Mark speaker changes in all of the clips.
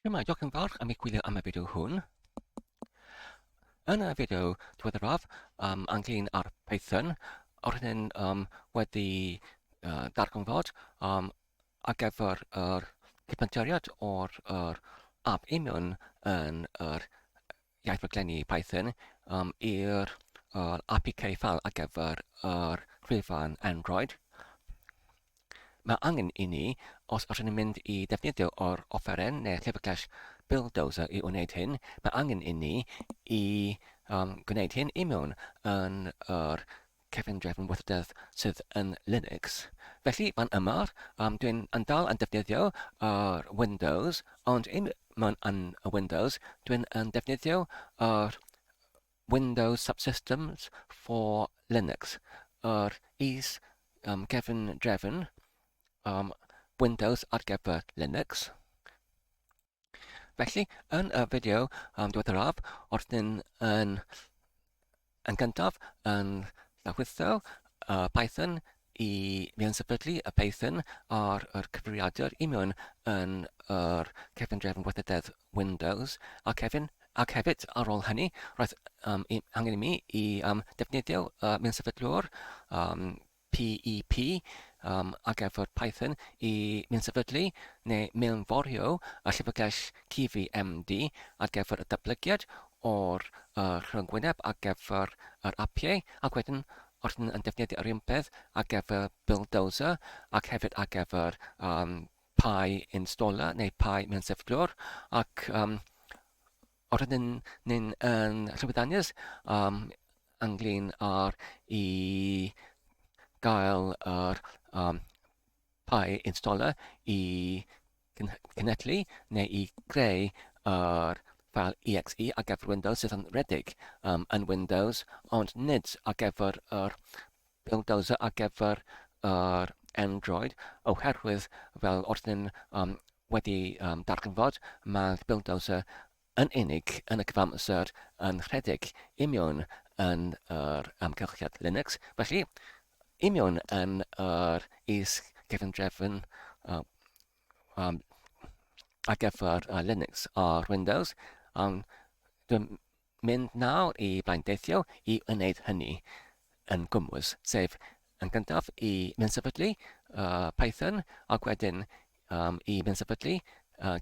Speaker 1: Siema, diolch yn fawr am ei gwylio am y fideo hwn. Yn y fideo diweddaraf ynglyn â'r Python, rydyn wedi darganfod ar gyfer yr cyfanteriad o'r app union yn yr iaith rhaglenni Python i'r APK file ar gyfer yr rhifan Android. Mae angen i ni, os rydyn ni'n mynd i ddefnyddio o'r offeren neu llyfrgell Buildozer i wneud hyn, mae angen i ni i gwneud hyn i mewn yn yr cefngrefn weithrededd sydd yn Linux. Felly, fan yma, dwi'n yn dal yn defnyddio Windows, ond mewn yn y Windows, dwi'n yn defnyddio yr Windows Subsystems for Linux, yr cefngrefn Windows ar gyfer Linux. Felly, yn y fideo diweddaraf, rydyn yn gyntaf yn llawrithio Python i mewn-sefydlu y Python ar yr cyfrifiadur i mewn yn yr cefngrefn weithrededd Windows ac hefyd ar ôl hynny, roedd angen i mi i defnyddio mewn-sefydlwr PEP ar gyfer Python i mewn-sefydlu neu mewnforio y llyfrgell CVMD ar gyfer y datblygiad o'r rhyngwyneb ar gyfer yr apiau ac wedyn rydyn yn defnyddio yr un peth ar gyfer Buildozer ac hefyd ar gyfer Pi installer neu Pi mewn-sefydlwr ac rydyn ni'n llywyddiannus ynglyn â'r i gael yr Pi installer i cynhedlu neu i greu yr ffeil exe ar gyfer Windows sydd yn rhedeg yn Windows, ond nid ar gyfer yr Buildozer ar gyfer yr Android, oherwydd fel rydyn wedi darganfod, mae'r Buildozer yn unig yn y cyfamser yn rhedeg i mewn yn yr amgylchiad Linux. Felly, i mewn yn yr is-cefngrefn ar gyfer Linux ar Windows, dwi'n mynd nawr i blaendeithio i wneud hynny yn gwmws, sef yn gyntaf i mewn-sefydlu Python ac wedyn i mewn-sefydlu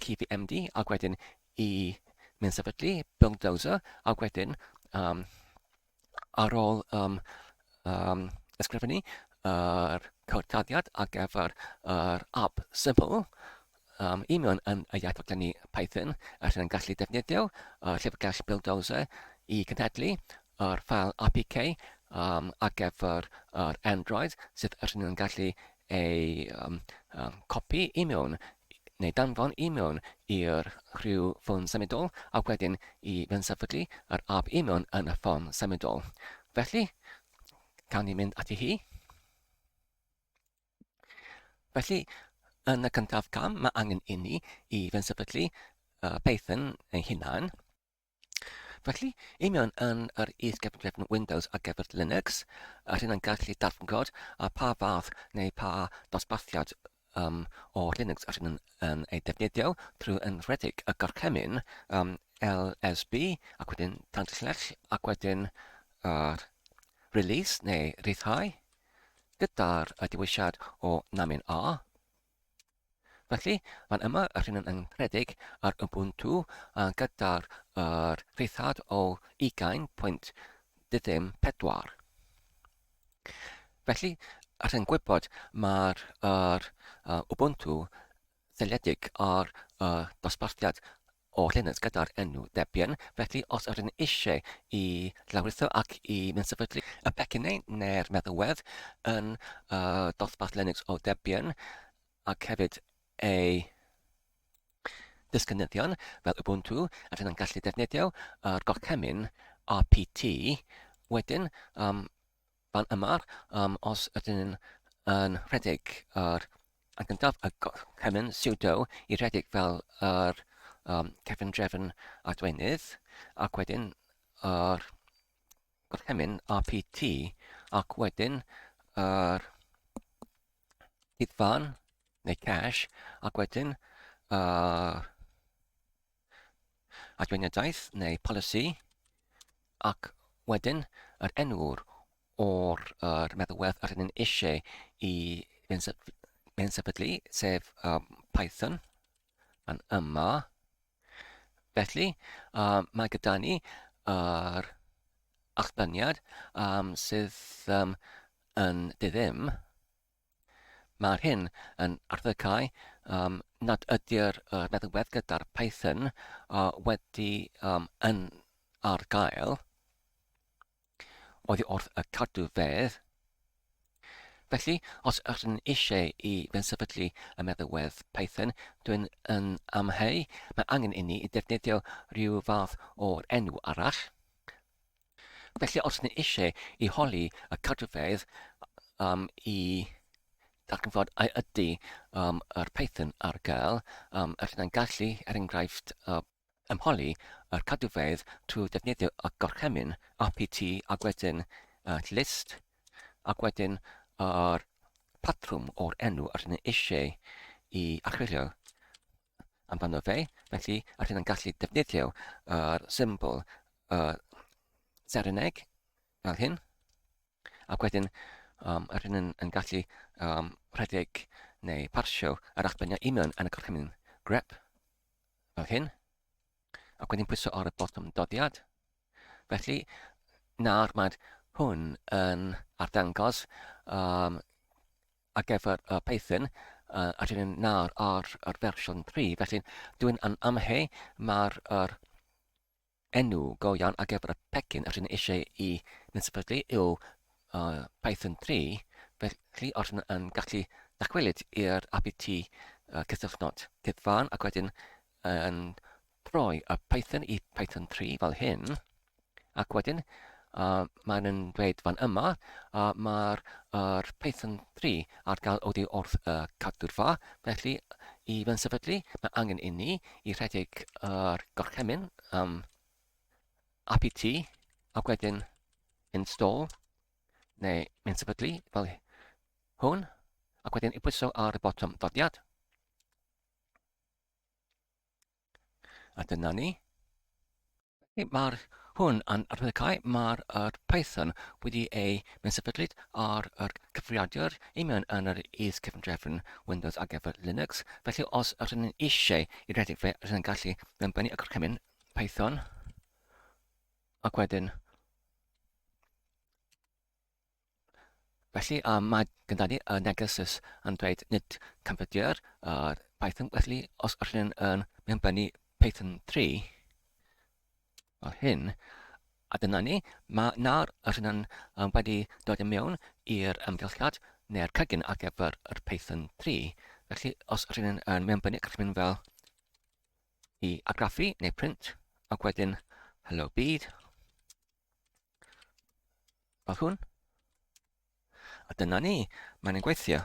Speaker 1: CVMD ac wedyn i mewn-sefydlu Buildozer ac wedyn ar ôl ysgrifennu yr codtaddiad ar gyfer yr app simple i mewn yn y iaith rhaglenni Python, rydyn yn gallu defnyddio llyfrgell Buildozer i cynhedlu yr ffeil APK ar gyfer yr Android sydd rydyn yn gallu ei copi i mewn neu danfon i mewn i'r rhyw ffôn symudol ac wedyn i fewn-sefydlu yr app i mewn yn y ffôn symudol. Felly, cawn ni mynd ati hi. Felly, yn y cyntaf cam, mae angen i ni i fewn-sefydlu Python ei hunan. Felly, i mewn yn yr is-gefngrefn Windows ar gyfer Linux, rydyn yn gallu darfod a pa fath neu pa dosbarthiad o Linux rydyn yn ei defnyddio drwy yn rhedeg y gorchymyn LSB ac wedyn tanllell ac wedyn release neu rhyddhau gyda'r diwylliad o namin A. Felly, fan yma rydyn yn rhedeg ar Ubuntu gyda'r rhyddhad o 20.14. Felly, rydyn gwybod mae'r Ubuntu seiliedig ar dosbarthiad o Linux gyda'r enw Debian. Felly, os rydyn eisiau i lawrithio ac i mewn-sefydlu y pecynnau neu'r meddalwedd yn dosbarth Linux o Debian ac hefyd ei disgynyddion fel Ubuntu, rydyn yn gallu defnyddio yr gorchymyn RPT. Wedyn, fan yma, os ydyn yn rhedeg yn gyntaf y gorchymyn sudo i rhedeg fel yr cefngrefn adwenydd, ac wedyn yr gorchymyn RPT, ac wedyn yr hithfan neu cache, ac wedyn adfeiniadaeth neu polisi, ac wedyn yr enw'r o'r meddalwedd rydyn ni'n eisiau i sefydlu, sef Python yn yma. Felly, mae gyda ni yr achlyniad sydd yn diddym. Mae'r hyn yn arddegau nad ydy'r meddalwedd gyda'r Python wedi yn ar gael oddi wrth y cadw fedd. Felly, os ydych chi'n eisiau i sefydlu y meddalwedd Python, dwi'n yn amheu, mae angen i ni i defnyddio rhyw fath o'r enw arall. Felly, os ydych chi'n eisiau i holi y cadwfedd i darganfod a ydy yr Python ar gael, ydych chi'n gallu, enghraifft, ymholi yr cadwfedd trwy defnyddio y gorchymyn APT ac wedyn list, ac wedyn yr patrwm o'r enw ydych chi'n eisiau i archwilio amdano fe. Felly, ydych chi'n gallu defnyddio yr symbol Saesneg fel hyn, ac wedyn ydych chi'n gallu rhedeg neu parsio yr achlyniad i mewn yn y gorchymyn grep fel hyn, ac wedyn pwyso ar y botwm dodiad. Felly, nawr mae hwn yn arddangos ar gyfer Python a dyn nawr ar fersiwn 3. Felly, dwi'n yn amheu mae'r enw go iawn ar gyfer y pecyn a dyn eisiau i sefydlu yw Python 3. Felly, os yn gallu dachwelyd i'r APT cysylltnod cyfan ac wedyn yn troi y Python i Python 3 fel hyn, ac wedyn mae'n dweud fan yma mae'r Python 3 ar gael oddi wrth y cadwrfa. Felly, i sefydlu, mae angen i ni i rhedeg yr gorchymyn APT ac wedyn install neu sefydlu fel hwn, ac wedyn i pwyso ar y botwm dodiad. A dyna ni. Mae'r hwn yn arddegau mae'r Python wedi ei sefydlu ar yr cyfrifiadur i mewn yn yr is-cyfrifiadur Windows ar gyfer Linux. Felly, os ydych chi'n eisiau i redeg fe, ydych chi'n gallu benbynnu y gorchymyn Python ac wedyn. Felly, mae gyda ni y neges yn dweud nid cyfrifiadur Python. Felly, os ydych chi'n benbynnu Python 3 fel hyn, a dyna ni, mae nawr ydyn nhw'n wedi dod i mewn i'r ymgylchiad neu'r cygyn ar gyfer yr Python 3. Felly, os ydyn nhw'n benbynnu gorchymyn fel i argraffu neu print, ac wedyn hello byd, fel hwn, a dyna ni, mae'n gweithio.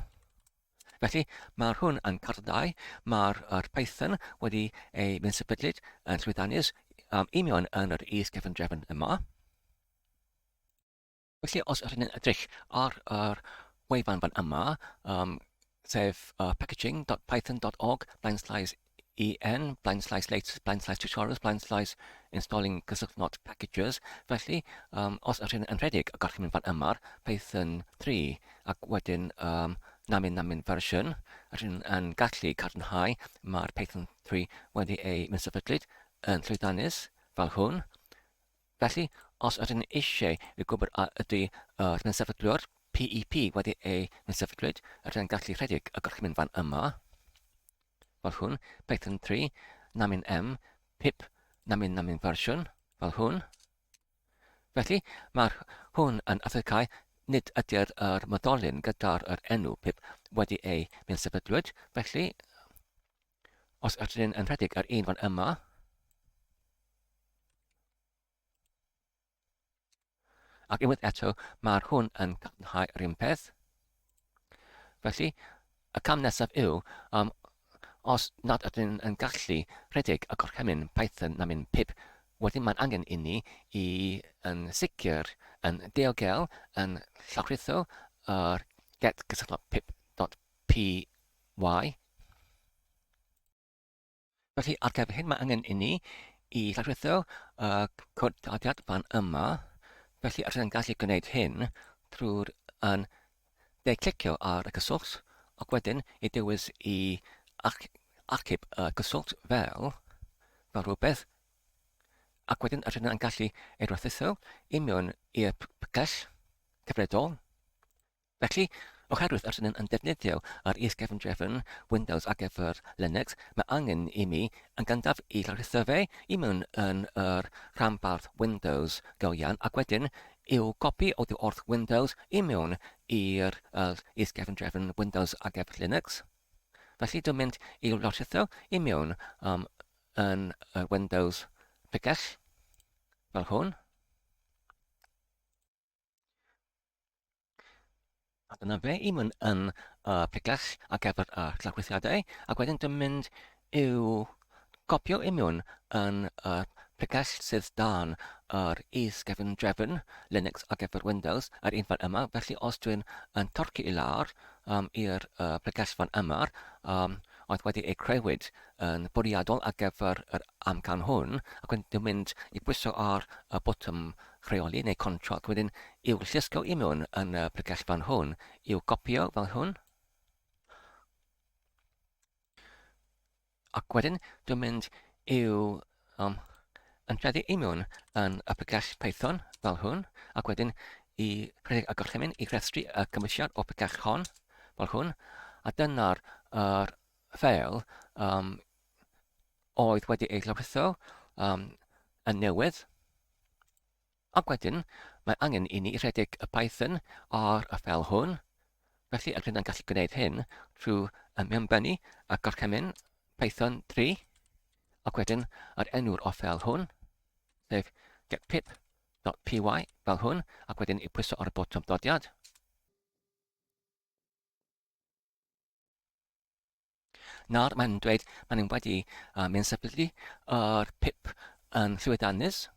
Speaker 1: Felly, mae'r hwn yn cardiau, mae'r Python wedi ei sefydlu yn llwyddannus i mewn yn yr is-cyfrifiadur yma. Felly, os ydych chi'n edrych ar wefan fan yma, sef packaging.python.org/en/latest/tutorials/installing cysylltnod packages. Felly, os ydych chi'n rhedeg y gorchymyn fan yma, Python 3 ac wedyn namin version, ydych chi'n gallu cadarnhau mae'r Python 3 wedi ei sefydlu yn llwyddannus fel hwn. Felly, os ydych chi'n eisiau i gwybod ydy sefydlwyr PEP wedi ei sefydlu, ydych chi'n gallu rhedeg y gorchymyn fan yma fel hwn, Python 3, namin m, pip, namin version fel hwn. Felly, mae'r hwn yn arddegau nid ydy'r meddolyn gyda'r enw pip wedi ei sefydlu. Felly, os ydych chi'n rhedeg yr un fan yma, ac unwaith eto, mae'r hwn yn cadarnhau yr un peth. Felly, y cam nesaf yw, os nad ydyn yn gallu rhedeg y gorchymyn Python namin pip, wedyn mae'n angen i ni i yn sicr yn diogel yn llawrithio yr get cysylltnod pip.py. Felly, ar gyfer hyn, mae angen i ni i llawrithio cod dadiad fan yma. Felly, rydyn ni'n gallu gwneud hyn trwy'r clicio ar y cyswllt, ac wedyn i dewis i archib y cyswllt fel rhywbeth, ac wedyn rydyn ni'n gallu ei rothitho i mewn i'r pygell cyfredol. Felly, oherwydd rydyn ni'n defnyddio yr is-gefn-drefn Windows ar gyfer Linux, mae angen i mi yn gyntaf i llawrithio fe i mewn yn yr rhanbarth Windows go iawn, ac wedyn i'w copi oddi wrth Windows i mewn i'r is-gefn-drefn Windows ar gyfer Linux. Felly, dwi'n mynd i'w llawrithio i mewn yn Windows pygell fel hwn. A dyna fe i mewn yn pygell ar gyfer llawrithiadau, ac wedyn dwi'n mynd i'w copio i mewn yn pygell sydd dan yr is-gefn-drefn Linux ar gyfer Windows, yr un fan yma. Felly, os dwi'n torci i lawr i'r pygell fan yma, oedd wedi ei crewyd yn bwriadol ar gyfer yr amcan hwn, ac wedyn dwi'n mynd i bwyso ar y botwm rheoli neu control, ac wedyn i'w llusgo i mewn yn y pygell fan hwn, i'w copio fel hwn. Ac wedyn dwi'n mynd i'w entreddu i mewn yn y pygell Python fel hwn, ac wedyn i rhedeg y gorchymyn i rhestru y cymwysiad o pygell hon fel hwn, a dyna'r ffeil oedd wedi ei llawrithio yn newydd. Ac wedyn, mae angen i ni rhedeg y Python ar y ffeil hwn. Felly, rydyn ni'n gallu gwneud hyn trwy mewnbennu y gorchymyn Python 3, ac wedyn yr enw'r o ffeil hwn, sef getpip.py fel hwn, ac wedyn i pwyso ar y botwm dodiad. Nawr, mae'n dweud maen nhw wedi mynd sefydlu yr pip yn llwyddiannus.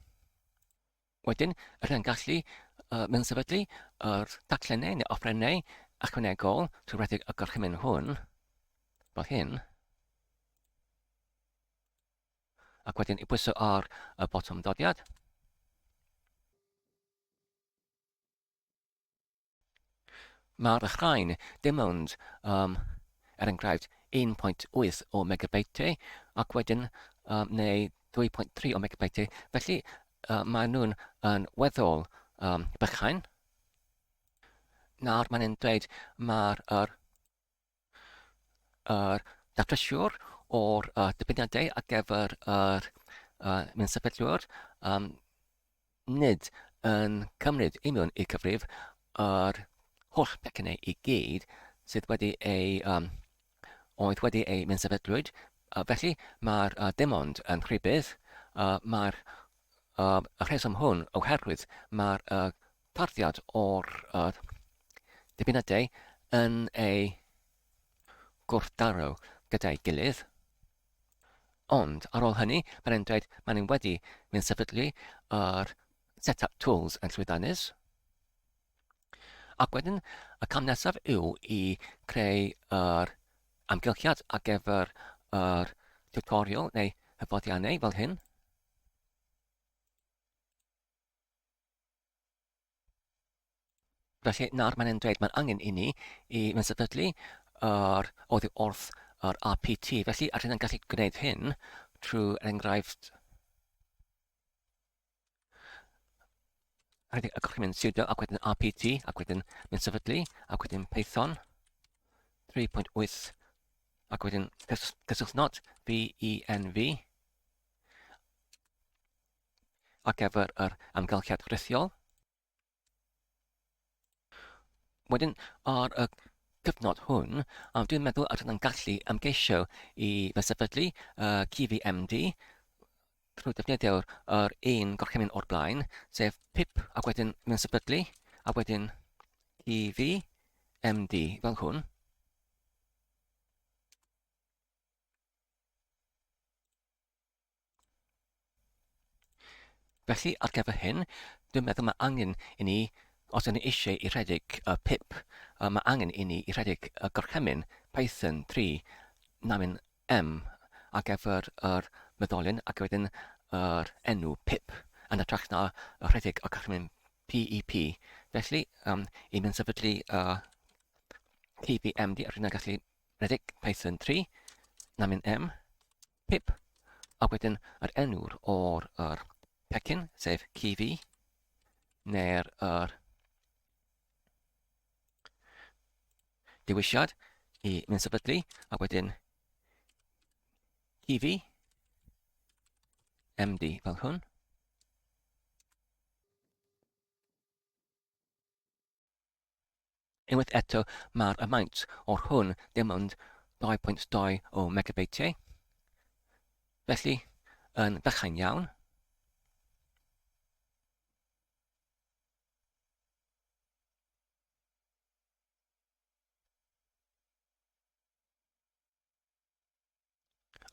Speaker 1: Wedyn, rydyn ni'n gallu mynd sefydlu yr daclennau neu offrennau ychwanegol trwy rhedeg y gorchymyn hwn, fel hyn. Ac wedyn i bwyso ar y botwm dodiad. Mae'r ddechrau'n dim ond enghraifft 1.8 o megabyte, ac wedyn neu 2.3 o megabyte. Felly, maen nhw'n weddol bychain. Nawr, maen nhw'n dweud mae'r datrysiwr o'r dibeniadau ar gyfer yr mynsefydliwr nid yn cymryd i mewn i cyfrif yr holl becynau i gyd sydd wedi oedd wedi ei mynsefydlwyd. Felly, mae'r dim ond yn rhybydd. Mae'r y rheswm hwn oherwydd mae'r tarddiad o'r dibeniadau yn ei gwrthdaro gyda'i gilydd. Ond, ar ôl hynny, maen nhw'n dweud maen nhw wedi mynd sefydlu yr setup tools yn llwyddiannus. Ac wedyn, y cam nesaf yw i creu yr amgylchiad ar gyfer yr tutorial neu hyfforddiannau fel hyn. Felly, nawr maen nhw'n dweud mae'n angen i ni i mynd sefydlu oddi wrth yr RPT. Felly, rydyn ni'n gallu gwneud hyn trwy enghraifft rhedeg y gorchymyn sudo, ac wedyn RPT, ac wedyn mynd sefydlu, ac wedyn Python 3.8, ac wedyn cyswllt VENV ar gyfer yr amgylchiad rhithiol. Wedyn, ar y cyfnod hwn, dwi'n meddwl rydyn ni'n gallu ymgeisio i fesefydlu GVMD trwy defnyddio'r un gorchymyn o'r blaen, sef pip, ac wedyn mynd sefydlu, a wedyn GVMD fel hwn. Felly, ar gyfer hyn, dwi'n meddwl mae angen i ni, os yna eisiau i rhedeg pip, mae angen i ni i rhedeg y gorchymyn Python 3 namin M ar gyfer yr meddolyn, ac wedyn enw pip yn ytrach na rhedeg o cychwyn PEP. Felly, i mynd sefydlu PPMD, rydyn ni'n gallu rhedeg Python 3, na mynd M, pip, a wedyn yr enw'r o'r pecyn, sef CV, neu'r dewisiad i mynd sefydlu, a wedyn CV, MD fel hwn. Unwaith eto, mae'r amount o'r hwn dim ond 2.2 o megabyteau. Felly, yn fychain iawn.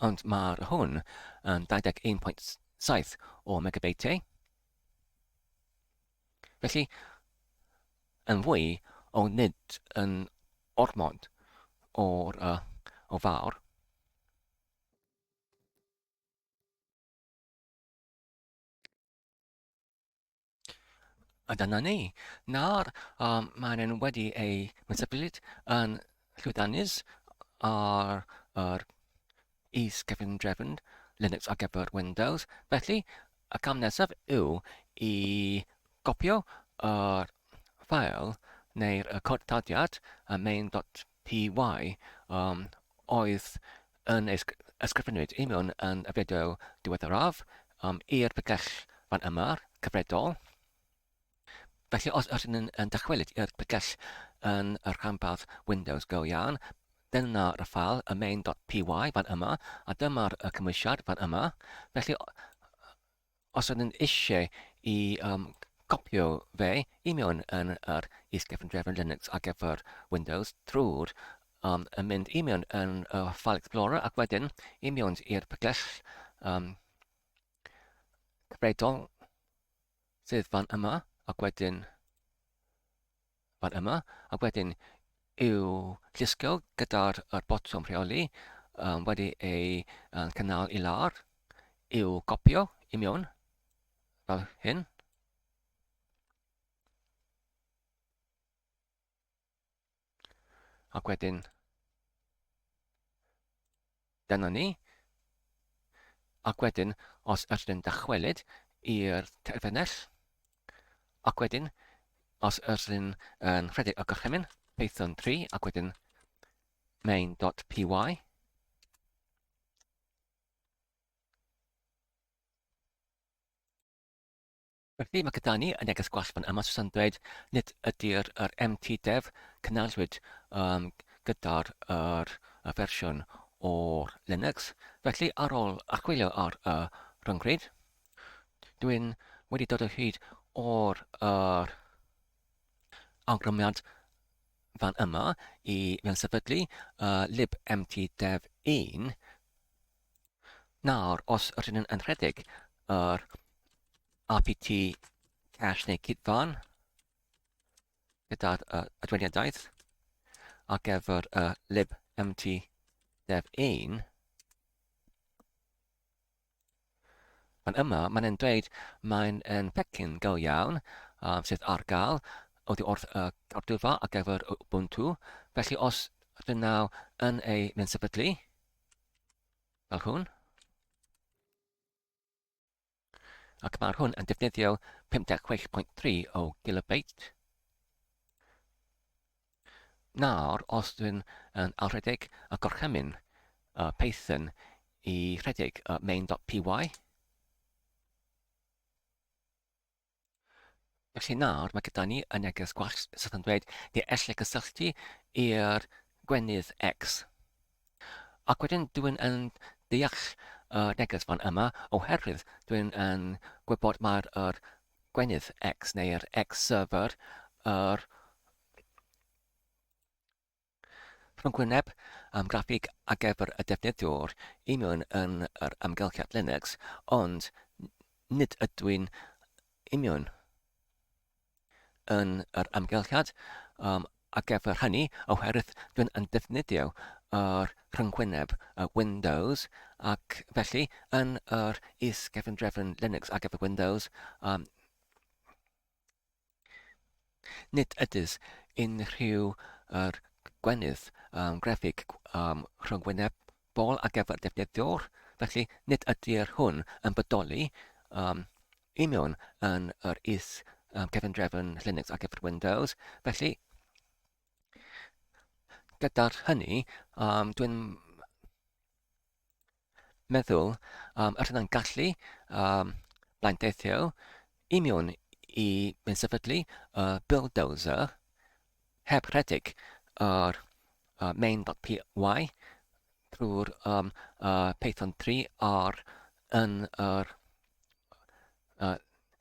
Speaker 1: Ond mae'r hwn yn 21.7 o megabyteau. Felly, yn fwy o nid yn ormod o fawr. A dyna ni. Nawr, mae'n wedi ei mysybylid yn llwyddiannus ar is-gyfundrefn Linux ar gyfer Windows. Felly, y cam nesaf yw i gopio yr ffail neu'r codtadiad main.py oedd yn ysgrifennwyd i mewn yn y fideo diweddaraf i'r bygell fan yma, cyfredol. Felly, os ydyn nhw'n dychwelyd i'r bygell yn yr rhanbarth Windows go iawn, dyna'r ffail, y main.py fan yma, a dyma'r cymwysiad fan yma. Felly, os ydyn eisiau i copio fe i mewn yn yr is-gyfundrefn Linux ar gyfer Windows trwy'r yn mynd i mewn yn File Explorer ac wedyn i mewn i'r bygell cyfredol sydd fan yma ac wedyn fan yma ac wedyn i'w llusgo gyda'r botwm rheoli wedi ei cynnal i lawr, i'w copio i mewn fel hyn. Ac wedyn, dyna ni. Ac wedyn, os ydyn nhw'n dychwelyd i'r terfynell, ac wedyn, os ydyn nhw'n rhedeg o gorchymyn, Python 3, ac wedyn main.py. Felly mae gyda ni y neges gwall fan yma sy'n dweud nid ydy'r mtdev cynnalwyd gyda'r fersiwn o'r Linux. Felly ar ôl archwilio ar rhyngrwyd, dwi'n wedi dod o hyd o'r awgrymiad fan yma i mewn sefydlu libmtdev 1. Nawr, os ydyn nhw'n rhedeg yr APK cache neu gytfan gyda'r adweniadaeth ar gyfer libmtdev 1. Fan yma, mae'n dweud mae'n pecyn go iawn sydd ar gael oddi wrth cardwfa ar gyfer Ubuntu. Felly os ydyn nhw yn ei mynd sefydlu fel hwn, ac mae'r hwn yn defnyddio 56.3 o gigabyte. Nawr, os dwi'n alrhedeg y gorchymyn Python i rhedeg main.py. Felly nawr, mae gyda ni y neges gwall sydd yn dweud ni allai gysylltu i'r gwenydd X. Ac wedyn dwi'n deall neges fan yma oherwydd dwi'n gwybod mae'r gwenydd X neu'r X server rhyngwyneb graffig ar gyfer y defnyddiwr i mewn yn yr amgylchiad Linux, ond nid ydw i'n i mewn yn yr amgylchiad ar gyfer hynny oherwydd dwi'n defnyddio yr rhyngwyneb Windows, ac felly yn yr is-gefndrefn Linux ar gyfer Windows, nid ydys unrhyw gwenydd greffig rhyngwynebol ar gyfer defnyddiwr, felly nid ydy'r hwn yn bodoli i mewn yn yr is-gefndrefn Linux ar gyfer Windows. Felly, gyda'r hynny, dwi'n meddwl yr yna'n gallu blaenteithio i mewn i mynd sefydlu Buildozer heb rhedeg yr main.py drwy'r Python 3 yn yr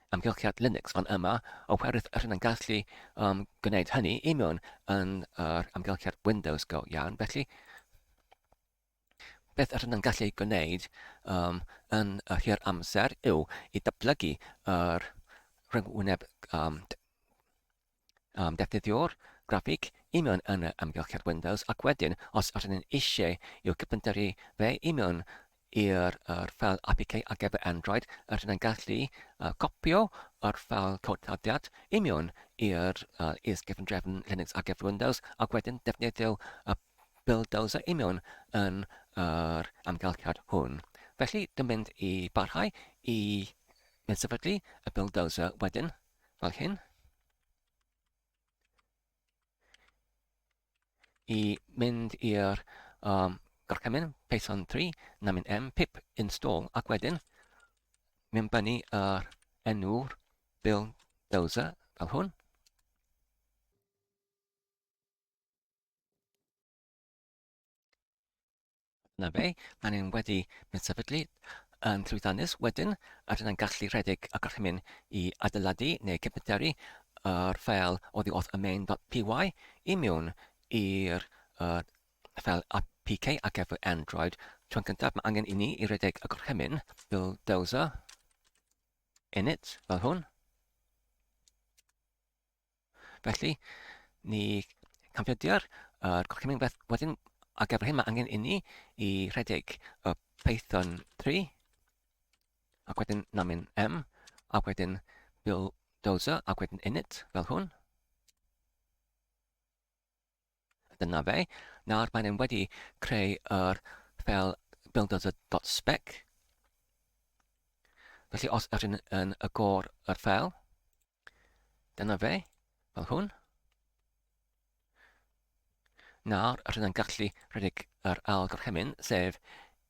Speaker 1: amgylchiad Linux fan yma, oherwydd yr yna'n gallu gwneud hynny i mewn yn yr amgylchiad Windows go iawn. Felly, beth yr yna'n gallu gwneud yn y hir amser yw i datblygu yr rhyngwyneb defnyddiwr graffig i mewn yn y amgylchiad Windows, ac wedyn, os yr yna'n eisiau i'w gyfyntyrru fe i mewn i'r ffeil APK ar gyfer Android, yr yna'n gallu copio yr ffeil codadiad i mewn i'r is-gefndrefn Linux ar gyfer Windows, ac wedyn defnyddio Buildozer i mewn yn yr amgylchiad hwn. Felly, dwi'n mynd i barhau i mynd sefydlu y Buildozer wedyn, fel hyn. I mynd i'r gorchymyn Python 3, namin m, pip install, ac wedyn mynd bynnu yr enw'r Buildozer fel hwn. Na fe, maen nhw'n wedi mynd sefydlu yn llwythannus. Wedyn, yr yna'n gallu rhedeg y gorchymyn i adeiladu neu gyfyntyrru yr ffeil oddi wrth y main.py i mewn i'r ffeil APK ar gyfer Android. Tron cyntaf, mae angen i ni i redeg y gorchymyn Buildozer init fel hwn. Felly, ni confidio'r gorchymyn wedyn ar gyfer hyn, mae angen i ni i redeg y Python 3 ac wedyn namin m ac wedyn Buildozer ac wedyn init fel hwn. Dyna fe. Nawr maen nhw wedi creu yr ffeil buildozer.spec. Felly os ydyn yn agor yr ffeil, dyna fe, fel hwn. Nawr ydyn yn gallu rhedeg yr ail gorchymyn, sef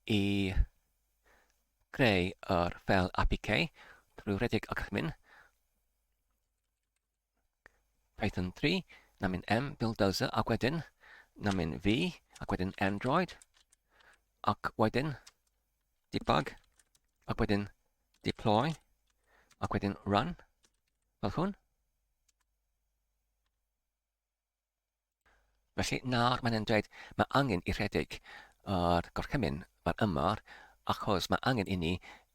Speaker 1: i greu yr ffeil APK drwy rhedeg y gorchymyn Python 3, namin m, Buildozer, ac wedyn namin v, ac wedyn Android, ac wedyn debug, ac wedyn deploy, ac wedyn run, fel hwn. Felly nawr maen nhw'n dweud mae angen i rhedeg yr gorchymyn fan yma, achos mae angen i ni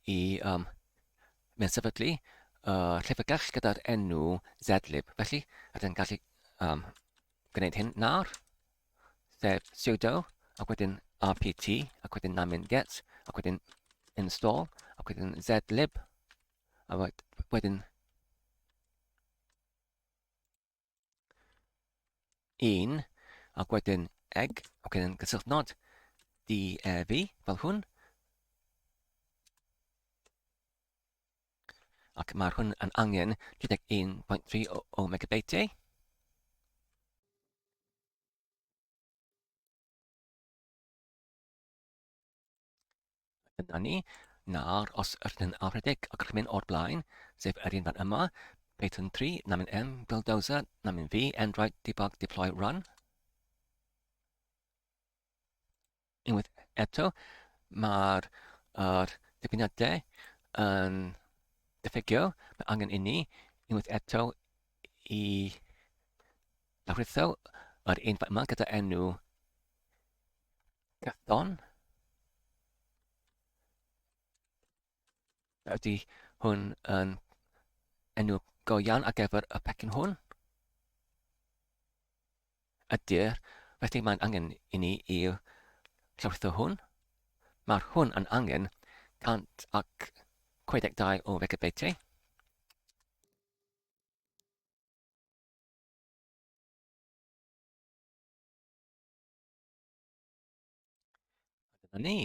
Speaker 1: i mynd sefydlu llyfrgell gyda'r enw zlib. Felly ydyn gallu gwneud hyn nawr, sef sudo, ac wedyn rpt, ac wedyn namin get, ac wedyn install, ac wedyn zlib, a wedyn 1, ac wedyn egg, ac wedyn gysylltnod def fel hwn. Ac mae'r hwn yn angen 31.3 o megabyteau. Dyna ni. Nawr, os ydyn yn rhedeg y gorchymyn o'r blaen, sef yr un fan yma, Python 3, namin m, Buildozer, namin v, Android, debug, deploy, run. Unwaith eto, mae'r dibynadau yn diffygio. Mae angen i ni, unwaith eto, i lawrithio yr un fan yma gyda enw Cython. Ydy hwn yn enw go iawn ar gyfer y pecyn hwn? Ydy'r, felly mae'n angen i ni i llawrtho hwn. Mae'r hwn yn angen 162 o fegabyteau. Dyna ni.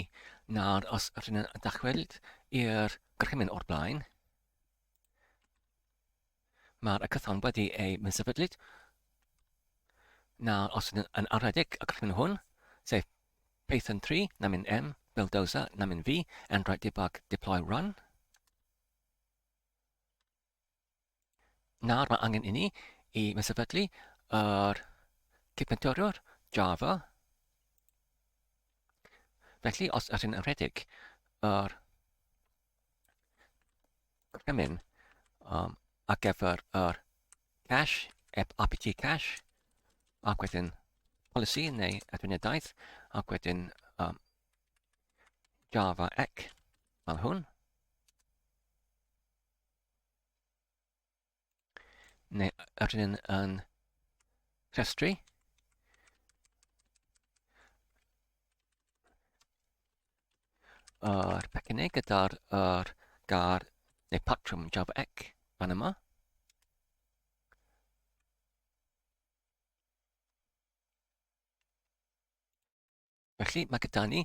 Speaker 1: Nawr, os ydyn nhw'n dachweld i'r gorchymyn o'r blaen, mae'r cython wedi ei mysefydlyd. Nawr, os ydyn yn aredig y gorchymyn hwn, sef Python 3, namin M, Buildozer, namin V, Android debug, deploy, run. Nawr, mae angen i ni i mysefydlu yr gytbentyrru'r Java. Felly, os ydyn yn rhedeg yr gorchymyn ar gyfer yr cache, APK cache, ac wedyn policy neu adfyniadaeth, ac wedyn Java ec fel hwn, neu ydyn yn rhestru yr pecynau gyda'r gar neu patrwm Java ec fan yma. Felly mae gyda ni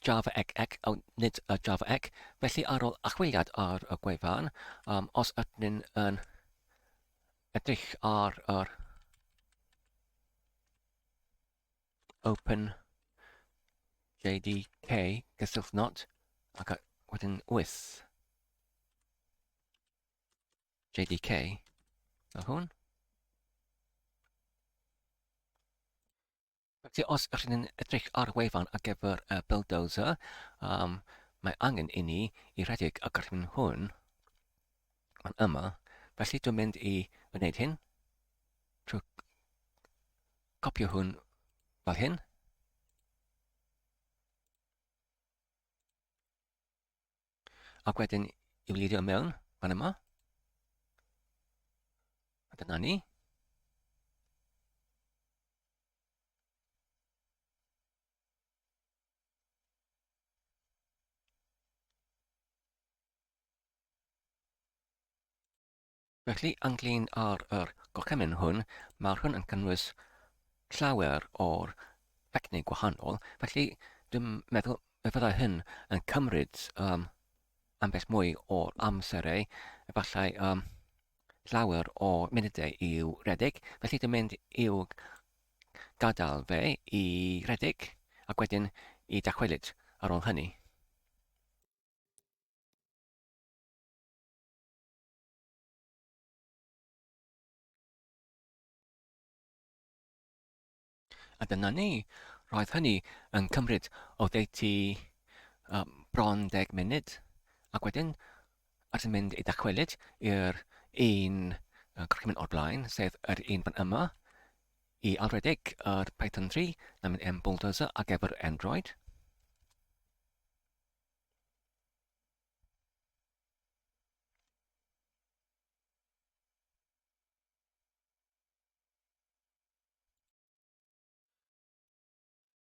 Speaker 1: Java ec, nid Java ec. Felly ar ôl achwiliad ar y gwefan, os ydyn yn edrych ar yr Open JDK gysyllt not ac wedyn with JDK fel hwn. Felly os ydyn ni'n edrych ar y wefan ar gyfer Buildozer, mae angen i ni i rhedeg y gorchymyn hwn fan yma. Felly dwi'n mynd i wneud hyn trwy copio hwn fel hyn. Ac wedyn i'w leidio mewn fan yma. A dyna ni. Felly, ynglyn ar yr gorchymyn hwn, mae hwn yn cynnwys llawer o'r fecnau gwahanol. Felly, dwi'n meddwl y fyddai hyn yn cymryd ambell mwy o'r amserau, efallai llawer o munudau i'w rhedeg. Felly, dwi'n mynd i'w gadael fe i rhedeg, ac wedyn i dachwelyd ar ôl hynny. A dyna ni, roedd hynny yn cymryd o ddeutu bron 10 munud, ac wedyn ydyn mynd i dachwelyd i'r un gorchymyn o'r blaen, sef yr un fan yma, i alredig yr Python 3, namin Buildozer ar gyfer Android.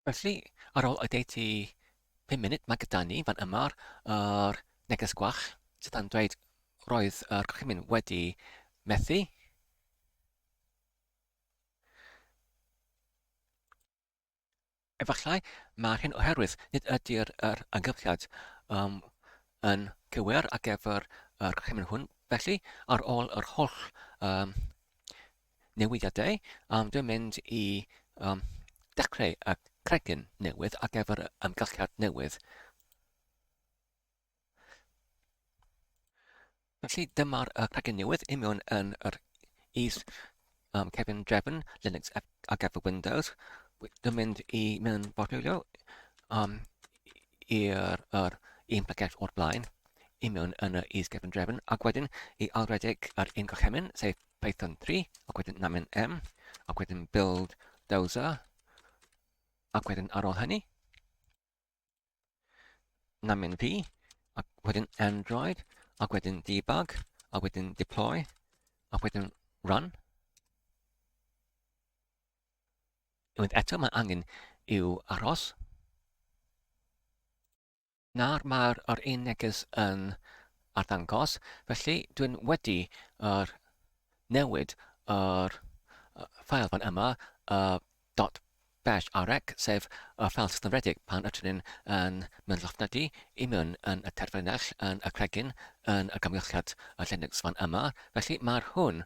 Speaker 1: Felly, ar ôl y ddeutu 5 munud, mae gyda ni fan yma'r neges gwach, sydd yn dweud roedd yr gorchymyn wedi methu. Efallai mae'r hyn oherwydd nid ydy'r ymgylchiad yn cywir ar gyfer yr gorchymyn hwn. Felly, ar ôl yr holl newidiadau, dwi'n mynd i dechrau y cregyn newydd ar gyfer ymgylchiad newydd. Felly dyma'r cregyn newydd i mewn yn yr cefn drefn Linux ar gyfer Windows. Dwi'n mynd i mewn fodwylio i'r un plygell o'r blaen i mewn yn y is-gefn drefn, ac wedyn i alredig ar un gorchymyn, sef Python 3, ac wedyn namin M, ac wedyn Buildozer, ac wedyn ar ôl hynny, namin V, ac wedyn Android, ac wedyn debug, ac wedyn deploy, ac wedyn run. Unwaith eto mae angen i'w aros Nawr mae'r un neges yn arddangos, felly dwi'n wedi newid yr ffail fan yma, .bash sef y ffail systemredig pan ydyn ni'n mynd llofnodi i mewn yn y terfynell, yn y cregyn, yn y gymgylchiad y Linux fan yma. Felly mae'r hwn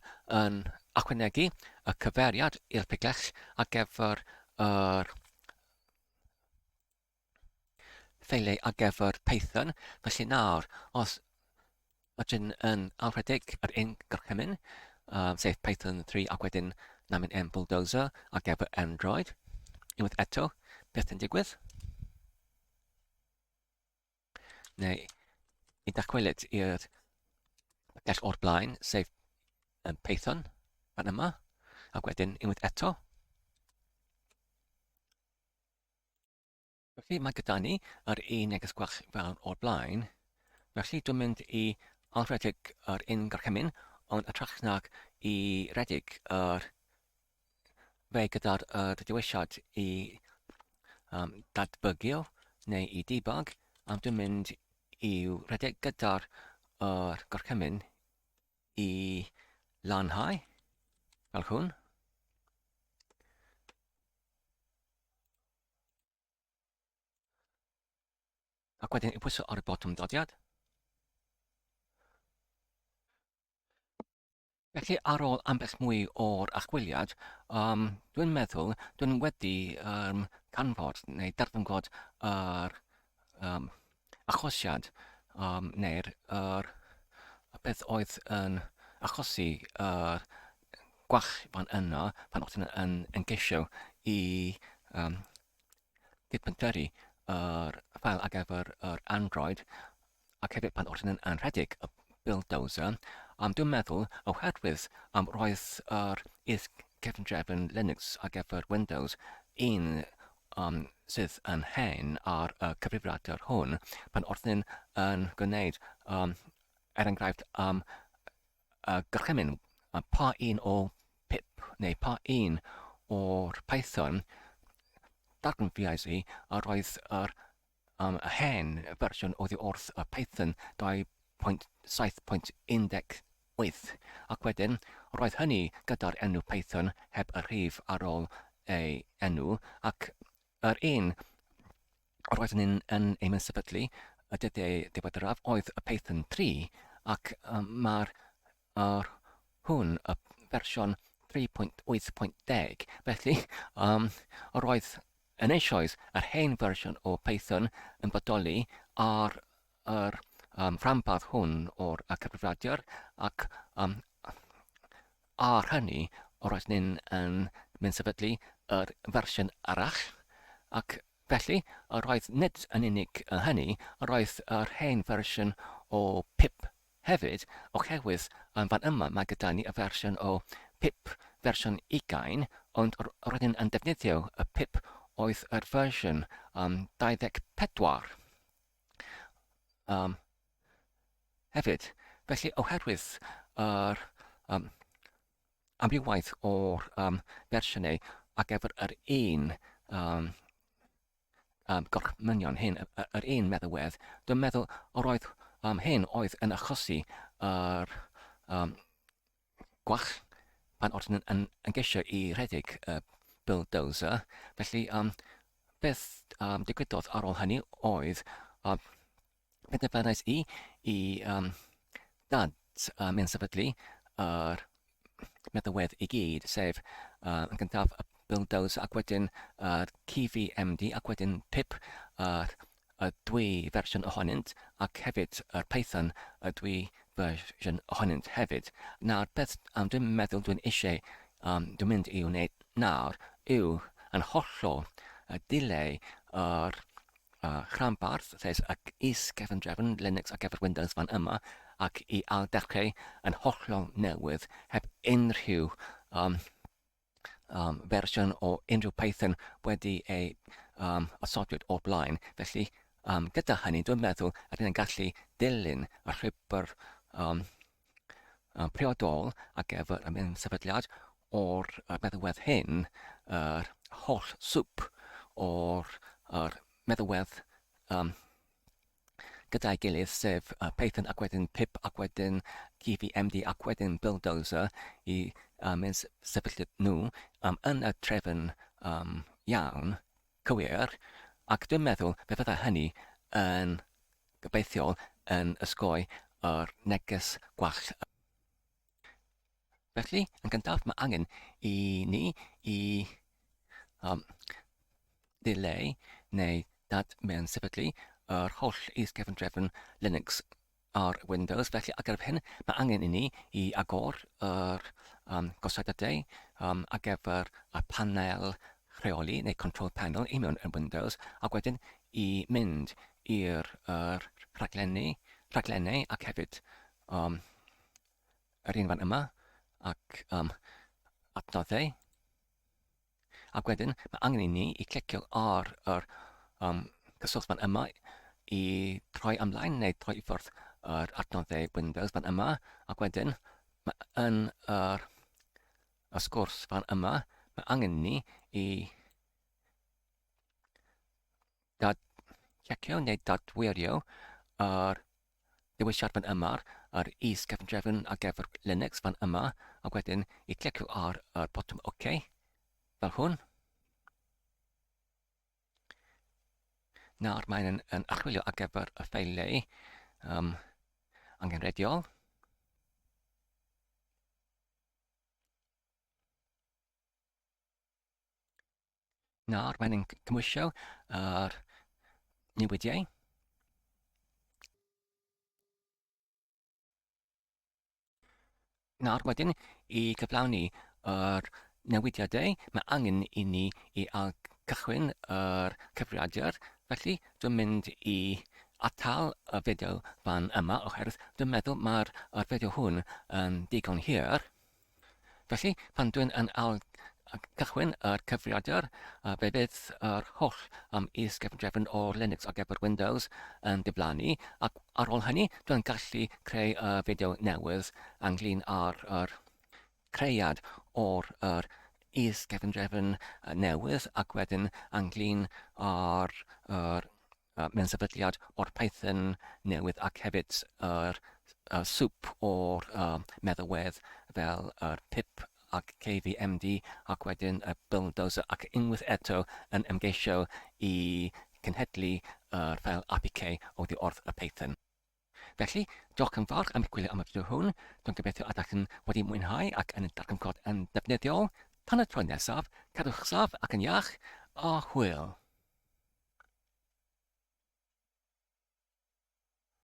Speaker 1: yn ychwanegu y cyfeiriad i'r pigell ar gyfer yr ffeiliau ar gyfer Python. Felly nawr, os ydyn yn alfredig yr un gorchymyn, sef Python 3 ac wedyn namin Buildozer ar gyfer Android. Unwaith eto, beth yn digwydd? Neu i dachwelyd i'r pigell o'r blaen, sef Python fan yma, ac wedyn unwaith eto. Felly mae gyda ni yr un neges gwell fel o'r blaen. Felly dwi'n mynd i alfredig yr un gorchymyn, ond y trachnag i redig yr fe gyda'r dywisiad i dadbygio neu i debug, am dwi'n mynd i'w redig gyda'r gorchymyn i lanhau, fel hwn. Ac wedyn i pwyso ar y botwm dodiad. Felly ar ôl ambell mwy o'r achwiliad, dwi'n meddwl dwi'n wedi canfod neu darfod yr achosiad neu'r beth oedd yn achosi yr gwall fan yna pan oedd yn ymgeisio i gytbentyrru yr ffail ar gyfer yr Android ac hefyd pan oedd yn rhedeg y Buildozer. Dwi'n meddwl oherwydd roedd yr is-cefndrefn Linux ar gyfer Windows un sydd yn hen ar y cyfrifiadur hwn pan oedd yn gwneud enghraifft gorchymyn pa un o pip neu pa un o'r Python darganfuais i roedd yr y hen fersiwn oddi wrth y Python 2.7.18 ac wedyn roedd hynny gyda'r enw Python heb y rhif ar ôl ei enw ac yr un roedd yn ei sefydlu y dyddiau diweddaraf oedd y Python 3 ac mae'r hwn y fersiwn 3.8.10 felly roedd yn eisoes yr hen fersiwn o Python yn bodoli ar yr rhanbarth hwn o'r cyfrifiadur ac ar hynny roedd ni'n mynd sefydlu yr fersiwn arall ac felly roedd nid yn unig hynny, roedd yr hen fersiwn o pip hefyd oherwydd fan yma mae gyda ni y fersiwn o pip fersiwn 20 ond roedd yn defnyddio y pip oedd yr fersiwn 24 hefyd. Felly oherwydd yr amrywaith o'r fersiynau ar gyfer yr un gorchmynion hyn, yr un meddalwedd, dwi'n meddwl roedd hyn oedd yn achosi yr gwall pan oedd yn geisio i rhedeg y Buildozer. Felly beth digwyddodd ar ôl hynny oedd penderfynais i mynd sefydlu yr meddalwedd i gyd, sef yn gyntaf y Buildozer ac wedyn CVMD ac wedyn pip y dwy fersiwn ohonynt ac hefyd yr Python y dwy fersiwn ohonynt hefyd. Nawr, beth dwi'n meddwl dwi'n eisiau dwi'n mynd i wneud nawr yw yn hollol dileu yr rhanbarth, sef ac is-cefndrefn Linux ar gyfer Windows fan yma ac i aildechrau yn hollol newydd heb unrhyw fersiwn o unrhyw Python wedi ei osodwyd o'r blaen. Felly, gyda hynny, dwi'n meddwl rydyn ni'n gallu dilyn y llwybr priodol ar gyfer y mynd sefydliad o'r meddalwedd hyn, yr holl swp o'r meddalwedd gyda'i gilydd sef Python ac wedyn pip ac wedyn gyvmd ac wedyn Buildozer i mynd sefydlu nhw yn y trefn iawn, cywir, ac dwi'n meddwl fe fydda hynny yn gobeithiol yn ysgoi yr neges gwall. Felly, yn gyntaf, mae angen i ni i ddileu neu mewn sefydlu yr holl is-gefn-drefn Linux ar Windows. Felly, ar gyfer hyn, mae angen i ni i agor yr gosodadau ar gyfer y panel rheoli neu control panel i mewn yn Windows, ac wedyn i mynd i'r rhaglenni ac hefyd yr un fan yma ac adnoddau. Ac wedyn, mae angen i ni i clicio ar yr cyswllt fan yma i troi ymlaen neu troi i ffwrdd yr adnoddau Windows fan yma. Ac wedyn, yn y sgwrs fan yma, mae angen ni i checio neu dadwirio yr dewisiad fan yma, yr is-gefn-drefn ar gyfer Linux fan yma, ac wedyn i clicio ar y botwm OK, fel hwn. Nawr mae'n yn archwilio ar gyfer y ffeiliau angenrheidiol. Nawr mae'n cymwysio yr newidiau. Nawr wedyn, i gyflawni yr newidiadau, mae angen i ni i cychwyn yr cyfrifiadur. Felly, dwi'n mynd i atal y fideo fan yma, oherwydd dwi'n meddwl mae'r fideo hwn yn digon hir. Felly, pan dwi'n yn cychwyn yr cyfrifiadur, fe fydd yr holl is-gefn-drefn o Linux ar gyfer Windows yn diflannu, ac ar ôl hynny, dwi'n gallu creu fideo newydd ynglyn â'r creiad o'r is-gefn-drefn newydd, ac wedyn ynglyn â'r mewn-sefydliad o'r Python newydd, ac hefyd yr swp o'r meddalwedd fel yr pip ac gyvmd ac wedyn y Buildozer, ac unwaith eto yn ymgeisio i cynhedlu yr ffeil APK oddi wrth y Python. Felly, diolch yn fawr am gwylio am y fideo hwn. Dwi'n gobeithio ydych chi'n wedi mwynhau ac yn darganfod yn ddefnyddiol. Tan y tro nesaf, cadwch saf ac yn iach, a hwyl.